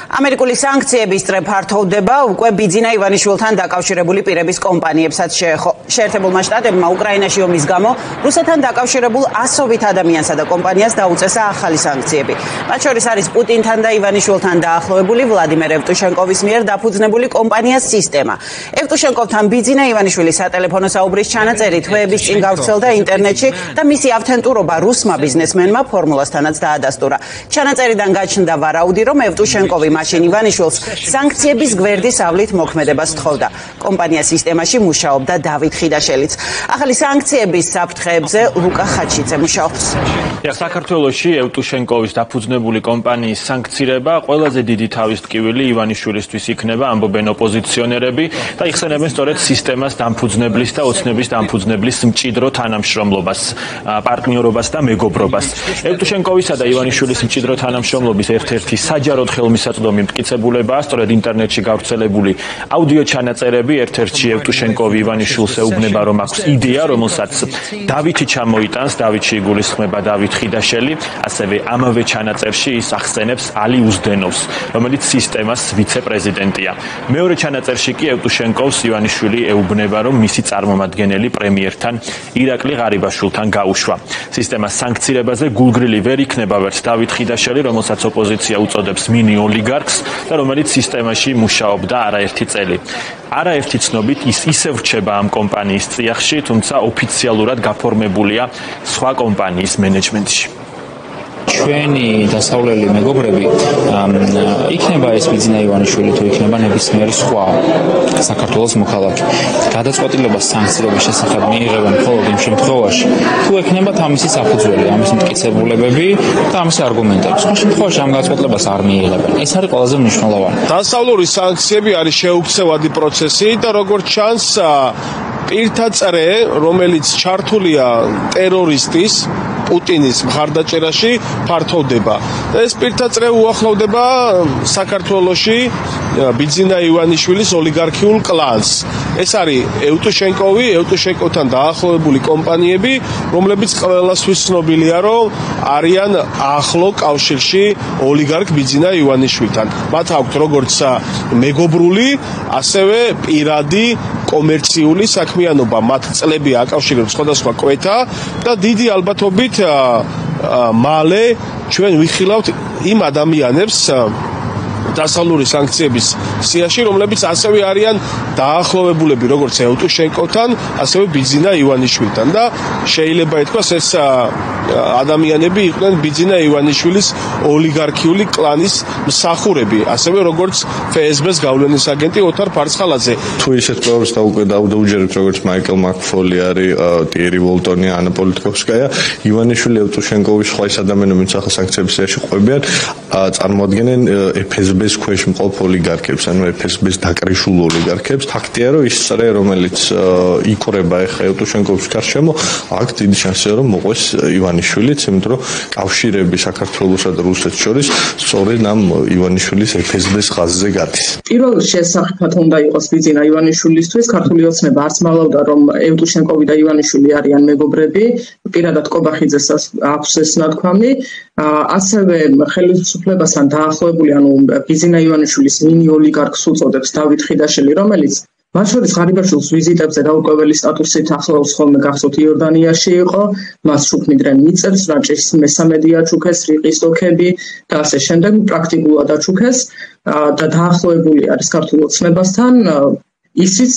ამერიკული სანქციების წრე ფართოვდება უკვე ბიძინა ივანიშვილთან დაკავშირებული პირების კომპანიებსაც შეერთებულმა შტატებმა უკრაინაში ომის გამო რუსეთთან დაკავშირებულ ასობით ადამიანსა და კომპანიას დაუწესა ახალი სანქციები. მათ შორის არის პუტინთან და ივანიშვილთან დაახლოებული ვლადიმერ ევტუშენკოვის მიერ დაფუძნებული კომპანიას სისტემა. ევტუშენკოვთან ბიძინა ივანიშვილის სატელეფონო საუბრის ჩანაწერი თვეების წინ გავრცელდა ინტერნეტში და მისი ავთენტურობა რუსმა ბიზნესმენმა ფორმულასთანაც დაადასტურა. ჩანაწერიდან გაჩნდა ვარაუდი, რომ ევტუშენკოვი მაშინ ივანიშვილს სანქციების გვერდის ავლით მოქმედებას თხოვდა. კომპანიას სისტემაში მუშაობდა დავით ხიდაშელიც. ახალი სანქციების საფრთხეებზე ლუკა ხაჩიძე მუშაობს. საქართველოში ევტუშენკოვის დაფუძნებული კომპანიის სანქცირება ყველაზე დიდი თავის ტკივილი ივანიშვილისთვის იქნება, ამბობენ ოპოზიციონერები და იხსენებენ სწორედ სისტემას დამფუძნებლის და ოცნების დამფუძნებლის მჭიდრო თანამშრომლობას, პარტნიორობას და მეგობრობას. ევტუშენკოვისა და ივანიშვილის მჭიდრო თანამშრომლობის ერთ-ერთი საჯაროდ ხელმისაწვდომი მტკიცებულებაა სწორედ ინტერნეტში გავრცელებული აუდიო ჩანაწერები. ერთ-ერთში ევტუშენკოვი ივანიშვილს ეუბნება, რომ აქვს იდეა, რომელსაც დავითი ჩამოიტანს, დავითში იგულისხმება დავით ხიდაშელი, ასევე ამავე ჩანაწერში ის ახსენებს ალი უზდენოვს, რომელიც სისტემას ვიცე-პრეზიდენტია. მეორე ჩანაწერში კი ევტუშენკოვს ივანიშვილი ეუბნება, რომ მისი წარმომადგენელი პრემიერთან ირაკლი ღარიბაშვილთან გაუშვა. სისტემას სანქცირებაზე გულგრილი ვერ იქნება ვერც დავით ხიდაშელი, რომელსაც ოპოზიცია უწოდებს მინი ოლიგარქს და რომელიც სისტემაში მუშაობდა არაერთი წელი. არაერთი ცნობით ის ისევ რჩება ამ კომპანიის წიაღში, თუმცა ოფიციალურად გაფორმებულია სხვა კომპანიის მენეჯმენტში. ჩვენი დასავლელი მეგობრები იქნება ეს ბიძინა ივანიშვილი თუ იქნება ნებისმიერი სხვა საქართველოს მოქალაქე. გადაწყვეტილებას სანქციების შესახებ მიიღებენ მხოლოდ იმ შემთხვევაში, თუ ექნებათ ამისი საფუძველი, ამის მტკიცებულებები და ამისი არგუმენტები. სხვა შემთხვევაში ამ გადაწყვეტილებას არ მიიღებენ. ეს არის ყველაზე მნიშვნელოვანი. დასავლური სანქციები არის შეუქცევადი პროცესი და როგორც ჩანს, პირთა წრე, რომელიც ჩართულია ტერორისტის პუტინის მხარდაჭერაში ფართოვდება. და ეს პირთა წრე უახლოვდება საქართველოში ბიძინა ივანიშვილის ოლიგარქიულ კლანს. ეს არის ევტუშენკოვი, ევტუშენკოვთან დაახლოებული კომპანიები, რომლებიც ყველასთვის ცნობილია, რომ არიან ახლო კავშირში ოლიგარქ ბიძინა ივანიშვილთან. მათ აქვთ როგორც მეგობრული, ასევე პირადი კომერციული საქმიანობა. მათ წლები აკავშირებს სხვადასხვა კვეთა და დიდი ალბათობით მალე ჩვენ ვიხილავთ იმ ადამიანებს დასავლური სანქციების სიაში, რომლებიც ასევე არიან დაახლოვებულები როგორც ევტუშენკოვთან, ასევე ბიძინა ივანიშვილთან და შეიძლება ითქვას ეს ადამიანები იყვნენ ბიძინა ივანიშვილის ოლიგარქიული კლანის მსახურები, ასევე როგორც FSB-ს გავლენის აგენტი ოთარ ფარცხალაძე. თუ ისეთ პროექტს დაუჯერებთ როგორც მაიკლ მაკფოლი არის, ტიერი ვოლტონი, ანა პოლიტკოვსკაია, ივანიშვილი, ევტუშენკოვი, სხვა ის ადამიანები, ვინც ახალ სანქციების სიაში ყვებიან, წარმოადგენენ FSB-ს ქვეშ მყოფ ოლიგარქებს, ანუ FSB-ს დაკრიშულ ოლიგარქებს. ფაქტია, რომ ის წრე, რომელიც იქორება ახლა ევტუშენკოვის გარშემო, აქ დიდი შანსია, რომ მოყვეს ივანიშვილიც, იმიტომ რომ კავშირები საქართველოსა და რუსეთს შორის სწორედ ამ ივანიშვილის FSB-ს ხაზზე გადის. პირველ შესახებად უნდა იყოს ბიძინა ივანიშვილისთვის, ქართული ოცნება არც მალავდა, რომ ევტუშენკოვი და ივანიშვილი არიან მეგობრები, პირადად კობახიძეს აქვს ეს ნათქვამი, ასევე ხელისუფლებასთან დაახლოებული, ანუ ბიძინა ივანიშვილის მინი ოლიგარქს უწოდებს დავით ხიდაშელი, რომელიც მათ შორის ღარიბაშვილს ვიზიტებზე დაუკვეველი სტატუსით ახლავს ხოლმე გახსოვთ იორდანიაში იყო, მას შუქნიდნენ მიწებს, რაჭის მესამედი აჩუქეს, რიყის ოლქები და ასე შემდეგ პრაქტიკულად აჩუქეს და დაახლოებული არის ქართულ ოცნებასთან. ისიც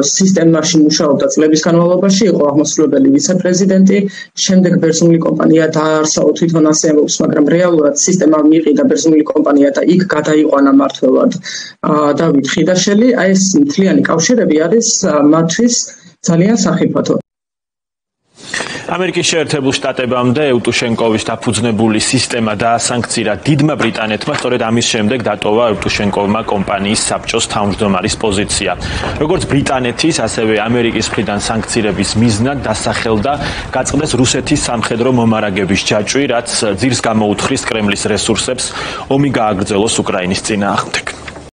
სისტემაში მუშაობდა წლების განმავლობაში, იყო აღმასრულებელი ვიცე-პრეზიდენტი, შემდეგ ბერძნული კომპანია დაარსაო, თვითონ ასე ამბობს, მაგრამ რეალურად სისტემა მიიყიდა ბერძნული კომპანია და იქ გადაიყვანა მმართველად დავით ხიდაშელი. აი ეს მთლიანი კავშირები არის მათთვის ძალიან სახიფათო. ამერიკის შეერთებულ შტატებამდე ევტუშენკოვის დაფუძნებული სისტემა დაასანქცირა დიდმა ბრიტანეთმა, სწორედ ამის შემდეგ დატოვა ევტუშენკოვმა კომპანიის საბჭოს თავმჯდომარის პოზიცია. როგორც ბრიტანეთის, ასევე ამერიკის მხრიდან სანქცირების მიზნად დასახელდა გაწყდეს რუსეთის სამხედრო მომარაგების ჯაჭვი, რაც ძირს გამოუთხრის კრემლის რესურსებს ომი გააგრძელოს უკრაინის წინააღმდეგ.